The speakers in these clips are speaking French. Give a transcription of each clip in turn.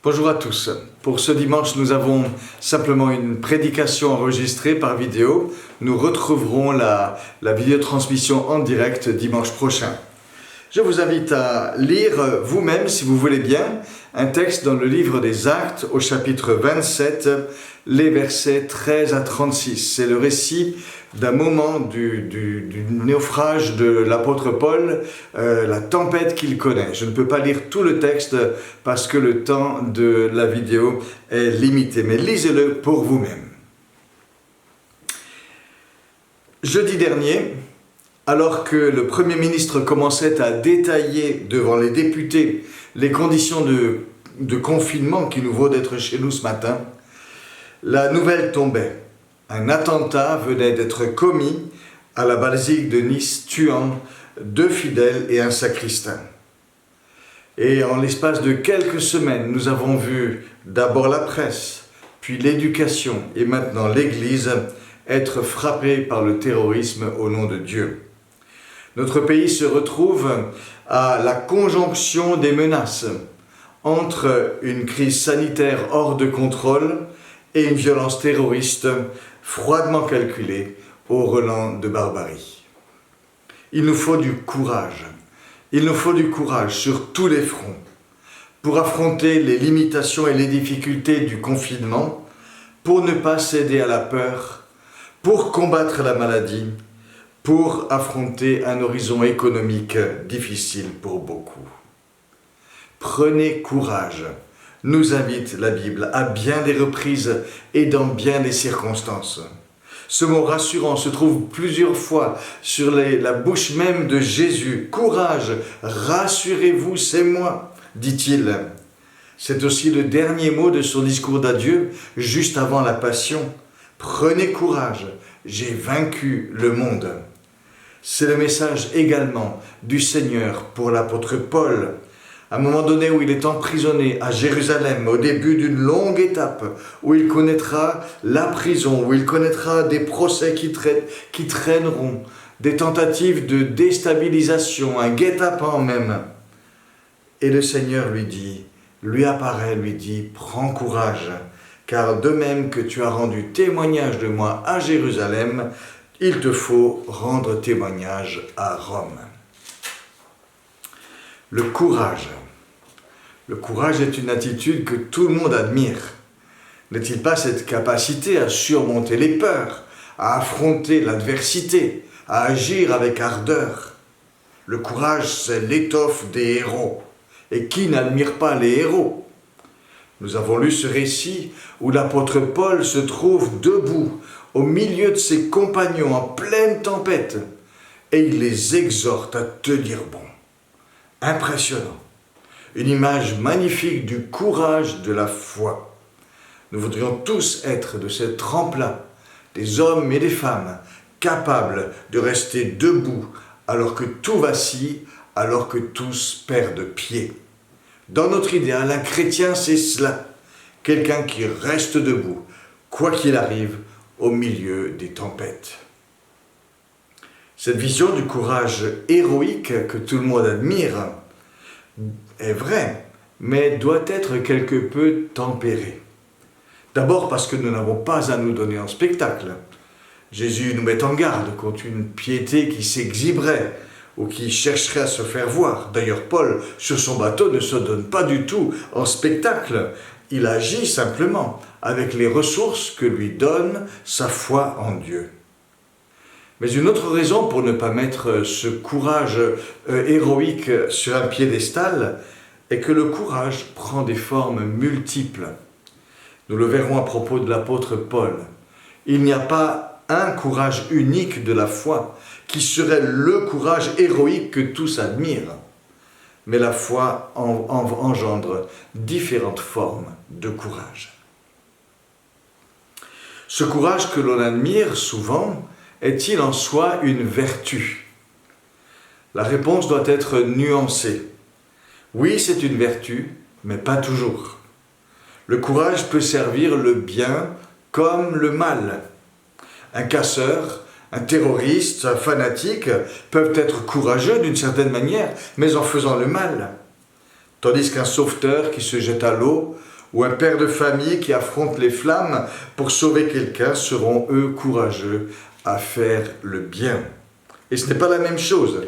Bonjour à tous. Pour ce dimanche, nous avons simplement une prédication enregistrée par vidéo. Nous retrouverons la vidéotransmission en direct dimanche prochain. Je vous invite à lire vous-même, si vous voulez bien, un texte dans le livre des Actes au chapitre 27, les versets 13 à 36. C'est le récit d'un moment du naufrage de l'apôtre Paul, la tempête qu'il connaît. Je ne peux pas lire tout le texte parce que le temps de la vidéo est limité, mais lisez-le pour vous-même. Jeudi dernier, alors que le Premier ministre commençait à détailler devant les députés les conditions de confinement qui nous vaut d'être chez nous ce matin, la nouvelle tombait. Un attentat venait d'être commis à la basilique de Nice, tuant 2 fidèles et un sacristain. Et en l'espace de quelques semaines, nous avons vu d'abord la presse, puis l'éducation et maintenant l'Église être frappée par le terrorisme au nom de Dieu. Notre pays se retrouve à la conjonction des menaces entre une crise sanitaire hors de contrôle et une violence terroriste froidement calculée au relent de barbarie. Il nous faut du courage. Il nous faut du courage sur tous les fronts pour affronter les limitations et les difficultés du confinement, pour ne pas céder à la peur, pour combattre la maladie, pour affronter un horizon économique difficile pour beaucoup. Prenez courage, nous invite la Bible à bien des reprises et dans bien des circonstances. Ce mot rassurant se trouve plusieurs fois sur la bouche même de Jésus. Courage, rassurez-vous, c'est moi, dit-il. C'est aussi le dernier mot de son discours d'adieu, juste avant la Passion. Prenez courage, j'ai vaincu le monde. C'est le message également du Seigneur pour l'apôtre Paul. À un moment donné où il est emprisonné à Jérusalem, au début d'une longue étape, où il connaîtra la prison, où il connaîtra des procès qui traîneront, des tentatives de déstabilisation, un guet-apens même. Et le Seigneur lui apparaît, lui dit « Prends courage, car de même que tu as rendu témoignage de moi à Jérusalem, il te faut rendre témoignage à Rome. » Le courage. Le courage est une attitude que tout le monde admire. N'est-il pas cette capacité à surmonter les peurs, à affronter l'adversité, à agir avec ardeur? Le courage, c'est l'étoffe des héros. Et qui n'admire pas les héros? Nous avons lu ce récit où l'apôtre Paul se trouve debout au milieu de ses compagnons en pleine tempête et il les exhorte à tenir bon. Impressionnant. Une image magnifique du courage de la foi. Nous voudrions tous être de cette trempe-là, des hommes et des femmes capables de rester debout alors que tout vacille, alors que tous perdent pied. Dans notre idéal, un chrétien, c'est cela. Quelqu'un qui reste debout, quoi qu'il arrive, au milieu des tempêtes. Cette vision du courage héroïque que tout le monde admire est vraie, mais doit être quelque peu tempérée. D'abord parce que nous n'avons pas à nous donner en spectacle. Jésus nous met en garde contre une piété qui s'exhiberait ou qui chercherait à se faire voir. D'ailleurs, Paul, sur son bateau, ne se donne pas du tout en spectacle. Il agit simplement avec les ressources que lui donne sa foi en Dieu. Mais une autre raison pour ne pas mettre ce courage héroïque sur un piédestal est que le courage prend des formes multiples. Nous le verrons à propos de l'apôtre Paul. Il n'y a pas un courage unique de la foi qui serait le courage héroïque que tous admirent. Mais la foi engendre différentes formes de courage. Ce courage que l'on admire souvent est-il en soi une vertu? La réponse doit être nuancée. Oui, c'est une vertu, mais pas toujours. Le courage peut servir le bien comme le mal. Un casseur, un terroriste, un fanatique peuvent être courageux d'une certaine manière, mais en faisant le mal. Tandis qu'un sauveteur qui se jette à l'eau ou un père de famille qui affronte les flammes pour sauver quelqu'un seront eux courageux à faire le bien. Et ce n'est pas la même chose.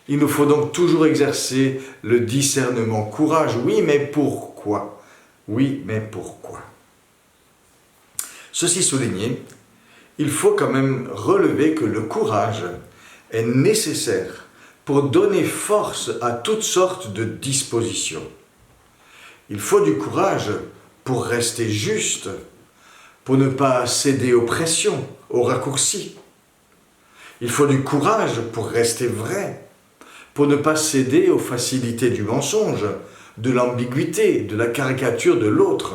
Il nous faut donc toujours exercer le discernement. Courage, oui, mais pourquoi? Oui, mais pourquoi? Ceci souligné, il faut quand même relever que le courage est nécessaire pour donner force à toutes sortes de dispositions. Il faut du courage pour rester juste, pour ne pas céder aux pressions, aux raccourcis. Il faut du courage pour rester vrai, pour ne pas céder aux facilités du mensonge, de l'ambiguïté, de la caricature de l'autre.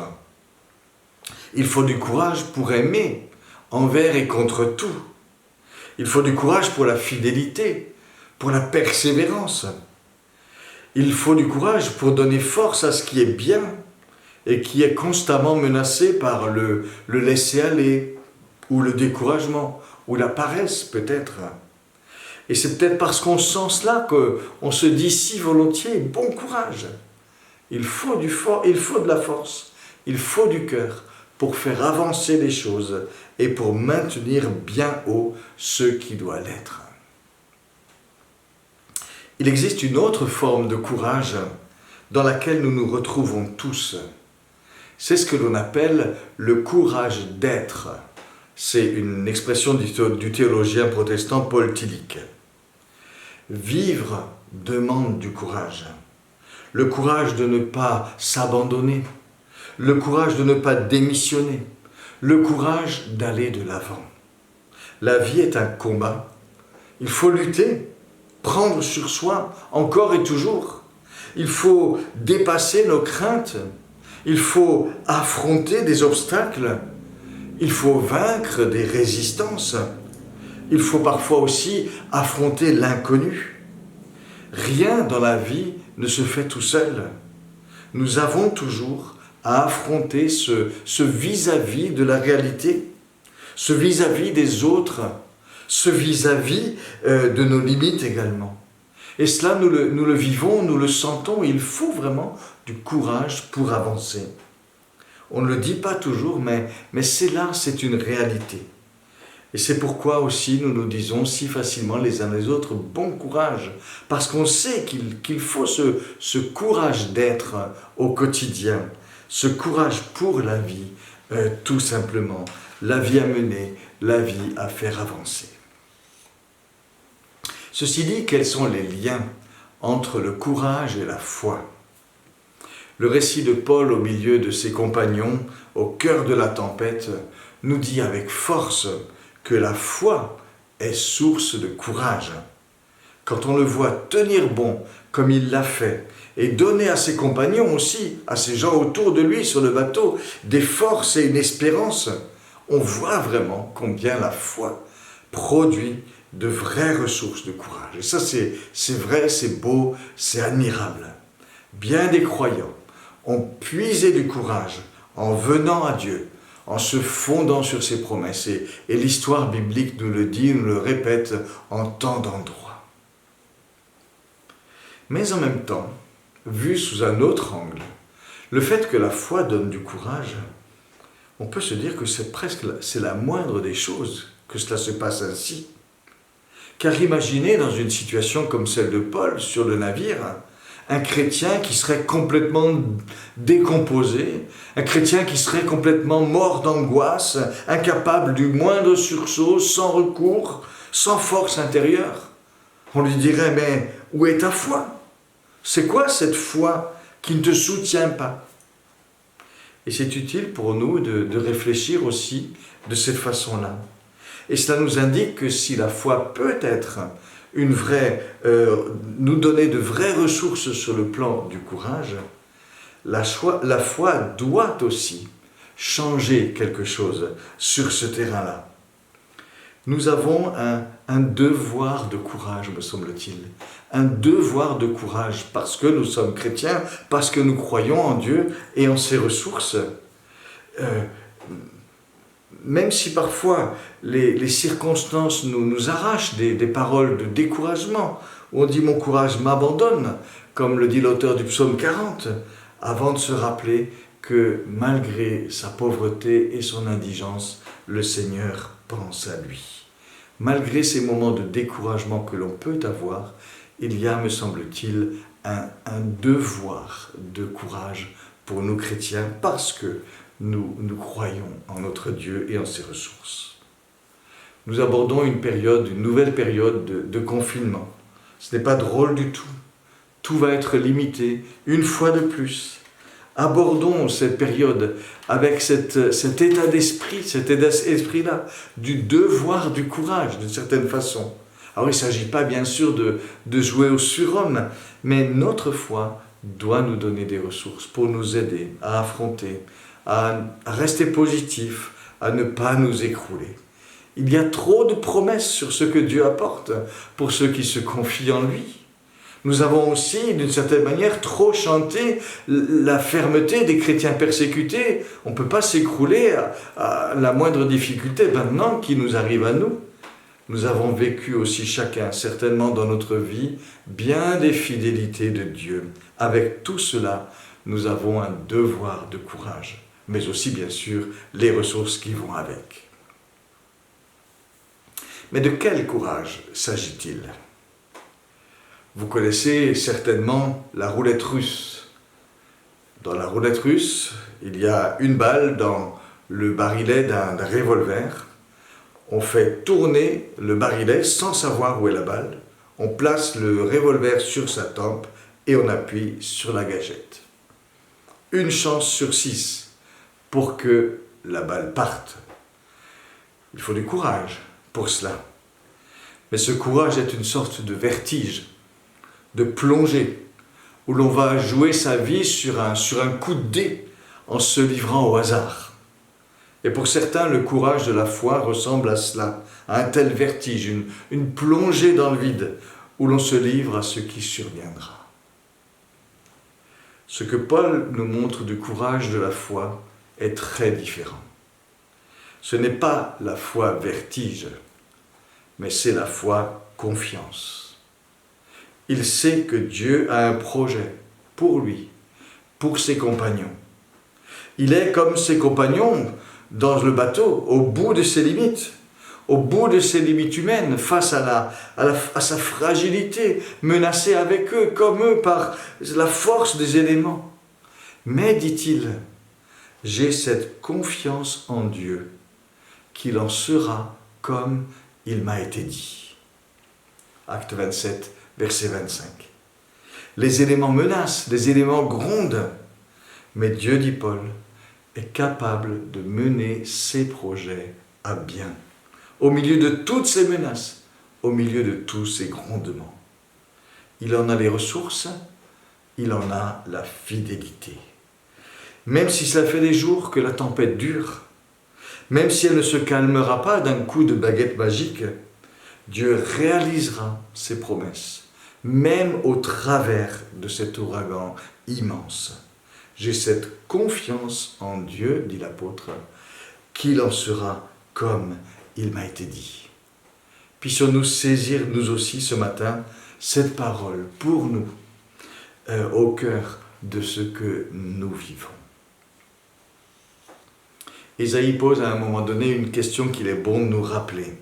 Il faut du courage pour aimer, envers et contre tout. Il faut du courage pour la fidélité, pour la persévérance. Il faut du courage pour donner force à ce qui est bien et qui est constamment menacé par le laisser-aller, ou le découragement, ou la paresse peut-être. Et c'est peut-être parce qu'on sent cela qu'on se dit si volontiers, bon courage. Il faut de la force, il faut du cœur pour faire avancer les choses et pour maintenir bien haut ce qui doit l'être. Il existe une autre forme de courage dans laquelle nous nous retrouvons tous. C'est ce que l'on appelle le courage d'être. C'est une expression du théologien protestant Paul Tillich. Vivre demande du courage. Le courage de ne pas s'abandonner. Le courage de ne pas démissionner. Le courage d'aller de l'avant. La vie est un combat. Il faut lutter, prendre sur soi, encore et toujours. Il faut dépasser nos craintes. Il faut affronter des obstacles. Il faut vaincre des résistances. Il faut parfois aussi affronter l'inconnu. Rien dans la vie ne se fait tout seul. Nous avons toujours à affronter ce vis-à-vis de la réalité, ce vis-à-vis des autres, ce vis-à-vis de nos limites également. Et cela, nous le vivons, nous le sentons, il faut vraiment du courage pour avancer. On ne le dit pas toujours, mais c'est là, c'est une réalité. Et c'est pourquoi aussi nous nous disons si facilement les uns les autres, bon courage, parce qu'on sait qu'il faut ce courage d'être au quotidien, ce courage pour la vie, tout simplement, la vie à mener, la vie à faire avancer. Ceci dit, quels sont les liens entre le courage et la foi? Le récit de Paul au milieu de ses compagnons, au cœur de la tempête, nous dit avec force que la foi est source de courage. Quand on le voit tenir bon comme il l'a fait et donner à ses compagnons aussi, à ces gens autour de lui sur le bateau, des forces et une espérance, on voit vraiment combien la foi produit de vraies ressources de courage. Et ça, c'est vrai, c'est beau, c'est admirable. Bien des croyants ont puisé du courage en venant à Dieu, en se fondant sur ses promesses. Et l'histoire biblique nous le dit, nous le répète en tant d'endroits. Mais en même temps, vu sous un autre angle, le fait que la foi donne du courage, on peut se dire que c'est la moindre des choses que cela se passe ainsi. Car imaginez dans une situation comme celle de Paul sur le navire, un chrétien qui serait complètement décomposé, un chrétien qui serait complètement mort d'angoisse, incapable du moindre sursaut, sans recours, sans force intérieure. On lui dirait, mais où est ta foi? C'est quoi cette foi qui ne te soutient pas? Et c'est utile pour nous de réfléchir aussi de cette façon-là. Et cela nous indique que si la foi peut être nous donner de vraies ressources sur le plan du courage, la foi doit aussi changer quelque chose sur ce terrain-là. Nous avons un devoir de courage, me semble-t-il. Un devoir de courage parce que nous sommes chrétiens, parce que nous croyons en Dieu et en ses ressources. Même si parfois les circonstances nous arrachent des paroles de découragement, où on dit « mon courage m'abandonne », comme le dit l'auteur du psaume 40, avant de se rappeler que malgré sa pauvreté et son indigence, le Seigneur pense à lui. Malgré ces moments de découragement que l'on peut avoir, il y a, me semble-t-il, un devoir de courage pour nous chrétiens parce que nous croyons en notre Dieu et en ses ressources. Nous abordons une nouvelle période de confinement. Ce n'est pas drôle du tout. Tout va être limité une fois de plus. Abordons cette période avec cet état d'esprit-là, du devoir du courage, d'une certaine façon. Alors il ne s'agit pas bien sûr de jouer au surhomme, mais notre foi doit nous donner des ressources pour nous aider à affronter, à rester positifs, à ne pas nous écrouler. Il y a trop de promesses sur ce que Dieu apporte pour ceux qui se confient en lui. Nous avons aussi, d'une certaine manière, trop chanté la fermeté des chrétiens persécutés. On ne peut pas s'écrouler à la moindre difficulté maintenant qui nous arrive à nous. Nous avons vécu aussi chacun, certainement dans notre vie, bien des fidélités de Dieu. Avec tout cela, nous avons un devoir de courage, mais aussi, bien sûr, les ressources qui vont avec. Mais de quel courage s'agit-il ? Vous connaissez certainement la roulette russe. Dans la roulette russe, il y a une balle dans le barillet d'un revolver. On fait tourner le barillet sans savoir où est la balle. On place le revolver sur sa tempe et on appuie sur la gâchette. Une chance sur 6 pour que la balle parte. Il faut du courage pour cela. Mais ce courage est une sorte de vertige, de plongée, où l'on va jouer sa vie sur un coup de dé en se livrant au hasard. Et pour certains, le courage de la foi ressemble à cela, à un tel vertige, une plongée dans le vide, où l'on se livre à ce qui surviendra. Ce que Paul nous montre du courage de la foi est très différent. Ce n'est pas la foi vertige, mais c'est la foi confiance. Il sait que Dieu a un projet pour lui, pour ses compagnons. Il est comme ses compagnons dans le bateau, au bout de ses limites humaines, face à sa fragilité, menacé avec eux, comme eux, par la force des éléments. Mais, dit-il, j'ai cette confiance en Dieu, qu'il en sera comme il m'a été dit. Acte 27, verset 25. Les éléments menacent, les éléments grondent, mais Dieu, dit Paul, est capable de mener ses projets à bien, au milieu de toutes ces menaces, au milieu de tous ces grondements. Il en a les ressources, il en a la fidélité. Même si cela fait des jours que la tempête dure, même si elle ne se calmera pas d'un coup de baguette magique, Dieu réalisera ses promesses, même au travers de cet ouragan immense. J'ai cette confiance en Dieu, dit l'apôtre, qu'il en sera comme il m'a été dit. Puissions-nous saisir, nous aussi, ce matin, cette parole pour nous, au cœur de ce que nous vivons. Ésaïe pose à un moment donné une question qu'il est bon de nous rappeler.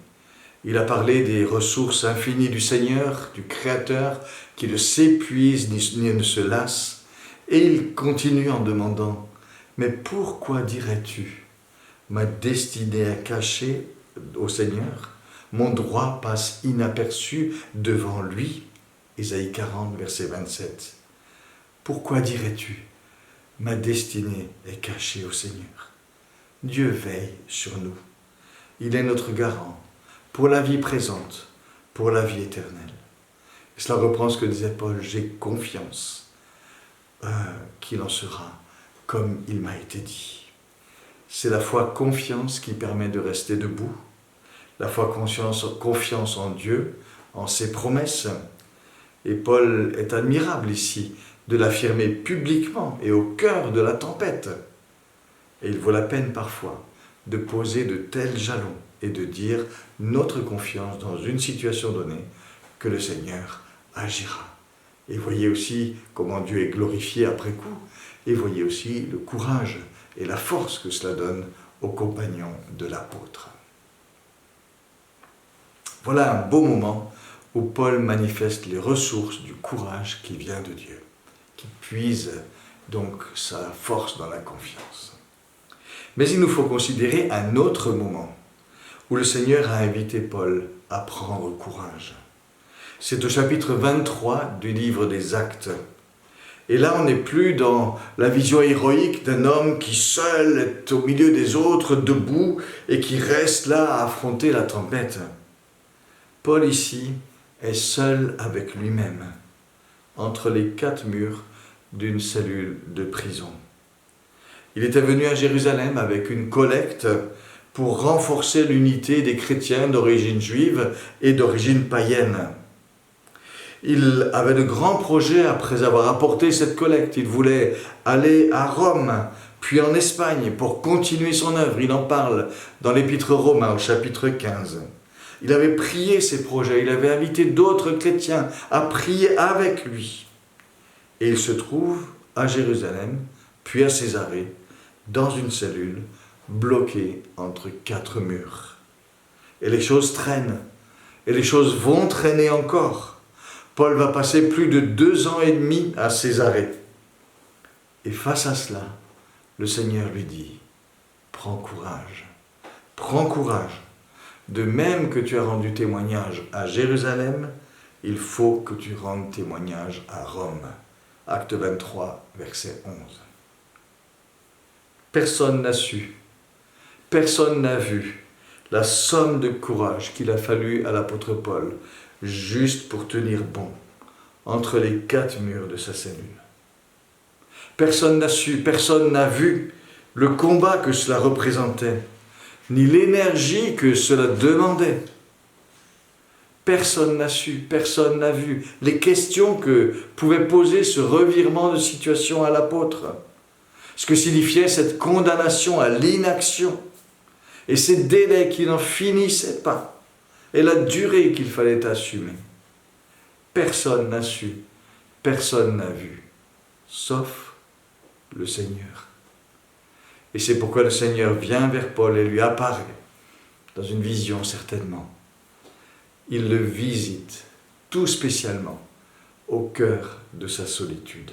Il a parlé des ressources infinies du Seigneur, du Créateur, qui ne s'épuise ni ne se lasse. Et il continue en demandant, « Mais pourquoi dirais-tu, ma destinée est cachée au Seigneur, mon droit passe inaperçu devant lui ?» Ésaïe 40, verset 27. Pourquoi dirais-tu, ma destinée est cachée au Seigneur? Dieu veille sur nous. Il est notre garant pour la vie présente, pour la vie éternelle. Et cela reprend ce que disait Paul, j'ai confiance qu'il en sera comme il m'a été dit. C'est la foi confiance qui permet de rester debout, la foi confiance en Dieu, en ses promesses. Et Paul est admirable ici de l'affirmer publiquement et au cœur de la tempête. Et il vaut la peine parfois de poser de tels jalons et de dire notre confiance dans une situation donnée que le Seigneur agira. Et voyez aussi comment Dieu est glorifié après coup. Et voyez aussi le courage et la force que cela donne aux compagnons de l'apôtre. Voilà un beau moment où Paul manifeste les ressources du courage qui vient de Dieu, qui puise donc sa force dans la confiance. Mais il nous faut considérer un autre moment où le Seigneur a invité Paul à prendre courage. C'est au chapitre 23 du livre des Actes. Et là, on n'est plus dans la vision héroïque d'un homme qui seul est au milieu des autres, debout, et qui reste là à affronter la tempête. Paul ici est seul avec lui-même, entre les 4 murs d'une cellule de prison. Il était venu à Jérusalem avec une collecte pour renforcer l'unité des chrétiens d'origine juive et d'origine païenne. Il avait de grands projets après avoir apporté cette collecte. Il voulait aller à Rome, puis en Espagne pour continuer son œuvre. Il en parle dans l'Épître aux Romains au chapitre 15. Il avait prié ses projets, il avait invité d'autres chrétiens à prier avec lui. Et il se trouve à Jérusalem, puis à Césarée, dans une cellule, bloquée entre 4 murs. Et les choses traînent, et les choses vont traîner encore. Paul va passer plus de 2 ans et demi à Césarée. Et face à cela, le Seigneur lui dit, prends courage. De même que tu as rendu témoignage à Jérusalem, il faut que tu rendes témoignage à Rome. Acte 23, verset 11. Personne n'a su, personne n'a vu la somme de courage qu'il a fallu à l'apôtre Paul, juste pour tenir bon entre les 4 murs de sa cellule. Personne n'a su, personne n'a vu le combat que cela représentait, ni l'énergie que cela demandait. Personne n'a su, personne n'a vu les questions que pouvait poser ce revirement de situation à l'apôtre, ce que signifiait cette condamnation à l'inaction, et ces délais qui n'en finissaient pas, et la durée qu'il fallait assumer. Personne n'a su, personne n'a vu, sauf le Seigneur. Et c'est pourquoi le Seigneur vient vers Paul et lui apparaît, dans une vision certainement. Il le visite tout spécialement au cœur de sa solitude.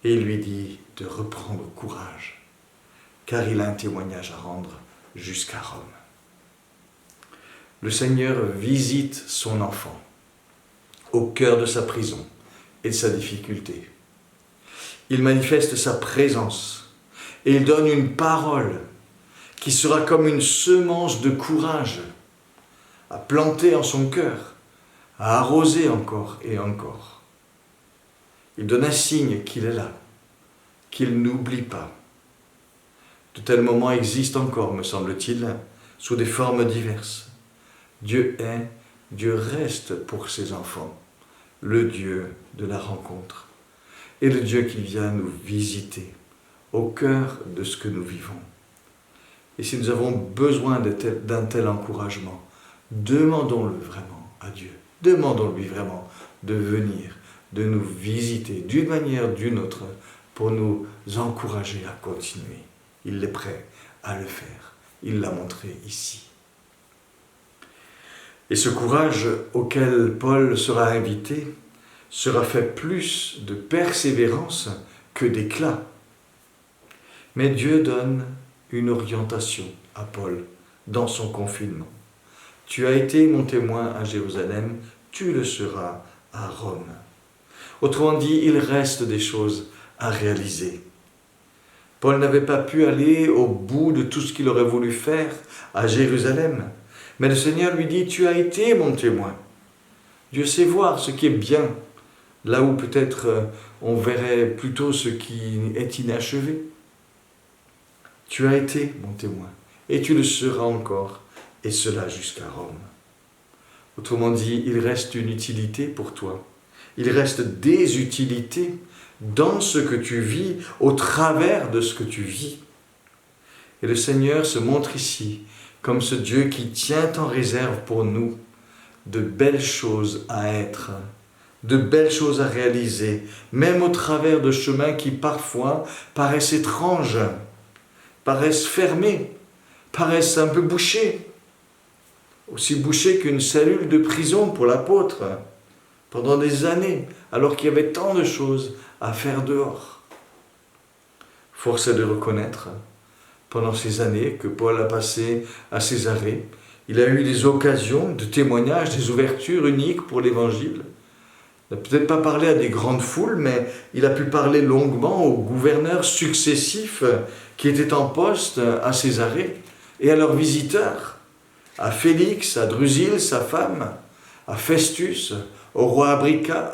Et il lui dit de reprendre courage, car il a un témoignage à rendre jusqu'à Rome. Le Seigneur visite son enfant au cœur de sa prison et de sa difficulté. Il manifeste sa présence et il donne une parole qui sera comme une semence de courage à planter en son cœur, à arroser encore et encore. Il donne un signe qu'il est là, qu'il n'oublie pas. De tels moments existent encore, me semble-t-il, sous des formes diverses. Dieu est, Dieu reste pour ses enfants, le Dieu de la rencontre, et le Dieu qui vient nous visiter au cœur de ce que nous vivons. Et si nous avons besoin d'un tel encouragement, demandons-le vraiment à Dieu. Demandons-lui vraiment de venir, de nous visiter d'une manière ou d'une autre pour nous encourager à continuer. Il est prêt à le faire. Il l'a montré ici. Et ce courage auquel Paul sera invité sera fait plus de persévérance que d'éclat. Mais Dieu donne une orientation à Paul dans son confinement. Tu as été mon témoin à Jérusalem, tu le seras à Rome. Autrement dit, il reste des choses à réaliser. Paul n'avait pas pu aller au bout de tout ce qu'il aurait voulu faire à Jérusalem. Mais le Seigneur lui dit, tu as été mon témoin. Dieu sait voir ce qui est bien, là où peut-être on verrait plutôt ce qui est inachevé. Tu as été mon témoin, et tu le seras encore, et cela jusqu'à Rome. Autrement dit, il reste une utilité pour toi. Il reste des utilités dans ce que tu vis, au travers de ce que tu vis. Et le Seigneur se montre ici comme ce Dieu qui tient en réserve pour nous de belles choses à être, de belles choses à réaliser, même au travers de chemins qui parfois paraissent étranges, paraissent fermés, paraissent un peu bouchés, aussi bouchés qu'une cellule de prison pour l'apôtre, pendant des années, alors qu'il y avait tant de choses à faire dehors. Force est de reconnaître, pendant ces années que Paul a passées à Césarée, il a eu des occasions de témoignages, des ouvertures uniques pour l'Évangile. Il n'a peut-être pas parlé à des grandes foules, mais il a pu parler longuement aux gouverneurs successifs qui étaient en poste à Césarée et à leurs visiteurs, à Félix, à Drusille, sa femme, à Festus, au roi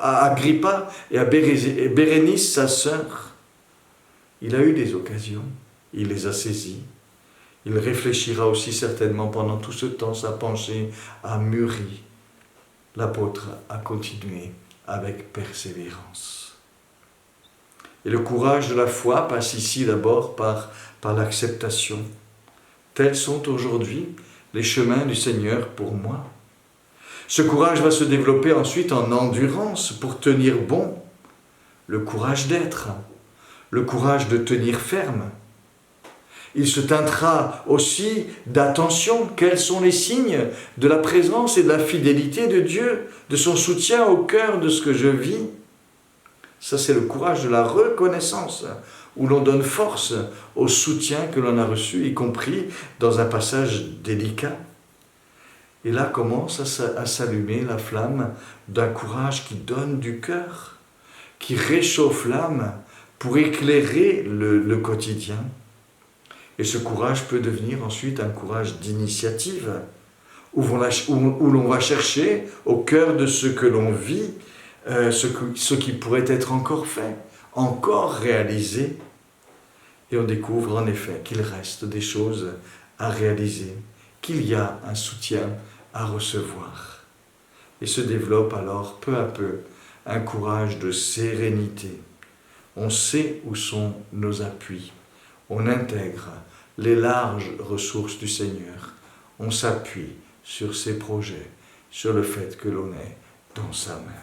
Agrippa et à Bérénice, sa sœur. Il a eu des occasions, il les a saisies. Il réfléchira aussi certainement pendant tout ce temps, sa pensée a mûri. L'apôtre a continué avec persévérance. Et le courage de la foi passe ici d'abord par l'acceptation. Tels sont aujourd'hui les chemins du Seigneur pour moi. Ce courage va se développer ensuite en endurance pour tenir bon, le courage d'être, le courage de tenir ferme. Il se teintera aussi d'attention. Quels sont les signes de la présence et de la fidélité de Dieu, de son soutien au cœur de ce que je vis? Ça, c'est le courage de la reconnaissance, où l'on donne force au soutien que l'on a reçu, y compris dans un passage délicat. Et là commence à s'allumer la flamme d'un courage qui donne du cœur, qui réchauffe l'âme pour éclairer le quotidien. Et ce courage peut devenir ensuite un courage d'initiative, où l'on va chercher au cœur de ce que l'on vit, ce qui pourrait être encore fait, encore réalisé. Et on découvre en effet qu'il reste des choses à réaliser, qu'il y a un soutien à recevoir. Et se développe alors peu à peu un courage de sérénité. On sait où sont nos appuis. On intègre les larges ressources du Seigneur. On s'appuie sur ses projets, sur le fait que l'on est dans sa main.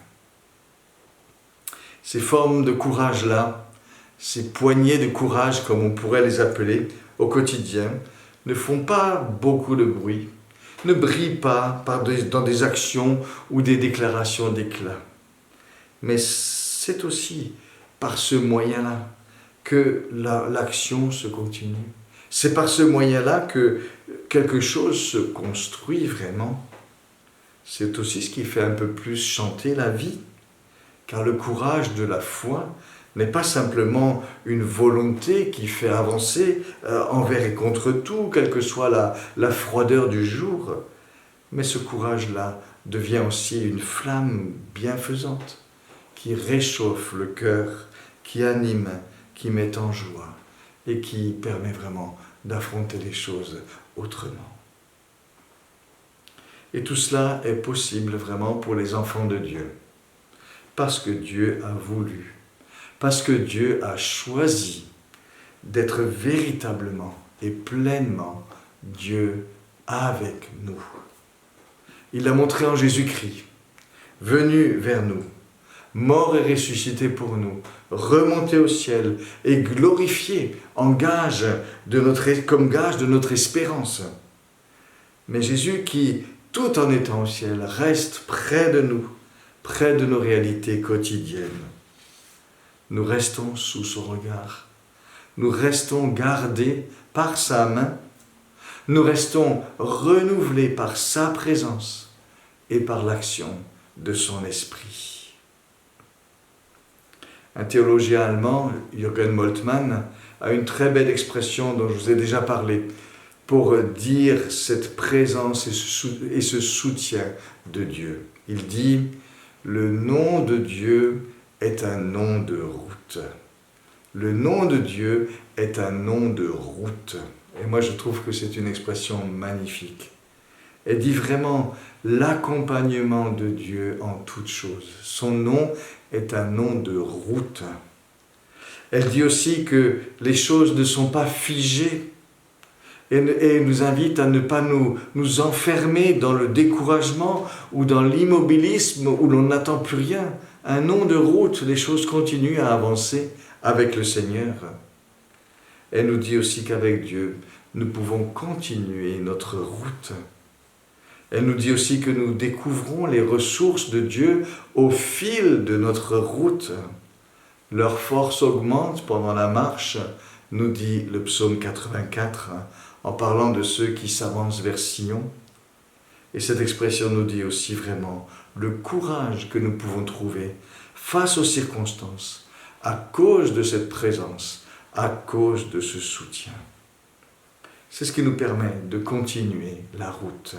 Ces formes de courage-là, ces poignées de courage, comme on pourrait les appeler, au quotidien, ne font pas beaucoup de bruit, ne brillent pas dans des actions ou des déclarations d'éclat. Mais c'est aussi par ce moyen-là que l'action se continue. C'est par ce moyen-là que quelque chose se construit vraiment. C'est aussi ce qui fait un peu plus chanter la vie, car le courage de la foi n'est pas simplement une volonté qui fait avancer envers et contre tout, quelle que soit la froideur du jour, mais ce courage-là devient aussi une flamme bienfaisante qui réchauffe le cœur, qui anime, qui met en joie et qui permet vraiment d'affronter les choses autrement. Et tout cela est possible vraiment pour les enfants de Dieu, parce que Dieu a voulu, parce que Dieu a choisi d'être véritablement et pleinement Dieu avec nous. Il l'a montré en Jésus-Christ, venu vers nous, mort et ressuscité pour nous, remonté au ciel et glorifié comme gage de notre espérance. Mais Jésus qui, tout en étant au ciel, reste près de nous, près de nos réalités quotidiennes. Nous restons sous son regard. Nous restons gardés par sa main. Nous restons renouvelés par sa présence et par l'action de son esprit. Un théologien allemand, Jürgen Moltmann, a une très belle expression dont je vous ai déjà parlé pour dire cette présence et ce soutien de Dieu. Il dit « Le nom de Dieu est un nom de route. » Le nom de Dieu est un nom de route. Et moi, je trouve que c'est une expression magnifique. Elle dit vraiment l'accompagnement de Dieu en toutes choses. Son nom est un nom de route. Elle dit aussi que les choses ne sont pas figées et nous invite à ne pas nous enfermer dans le découragement ou dans l'immobilisme où l'on n'attend plus rien. un nom de route, les choses continuent à avancer avec le Seigneur. Elle nous dit aussi qu'avec Dieu, nous pouvons continuer notre route. Elle nous dit aussi que nous découvrons les ressources de Dieu au fil de notre route. Leur force augmente pendant la marche, nous dit le psaume 84, en parlant de ceux qui s'avancent vers Sion. Et cette expression nous dit aussi vraiment le courage que nous pouvons trouver face aux circonstances, à cause de cette présence, à cause de ce soutien. C'est ce qui nous permet de continuer la route,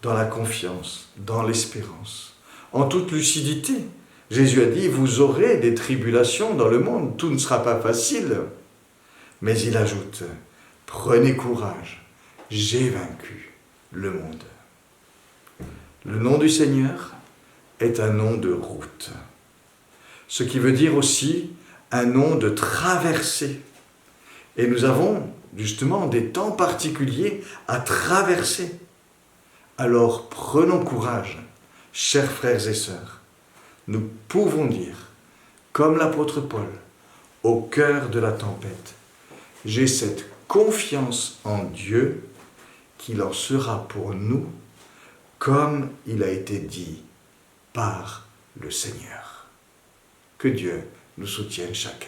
dans la confiance, dans l'espérance, en toute lucidité. Jésus a dit, vous aurez des tribulations dans le monde, tout ne sera pas facile. Mais il ajoute, prenez courage, j'ai vaincu le monde. Le nom du Seigneur est un nom de route, ce qui veut dire aussi un nom de traversée. Et nous avons justement des temps particuliers à traverser. Alors prenons courage, chers frères et sœurs. Nous pouvons dire, comme l'apôtre Paul, au cœur de la tempête, j'ai cette confiance en Dieu qu'il en sera pour nous comme il a été dit par le Seigneur. Que Dieu nous soutienne chacun.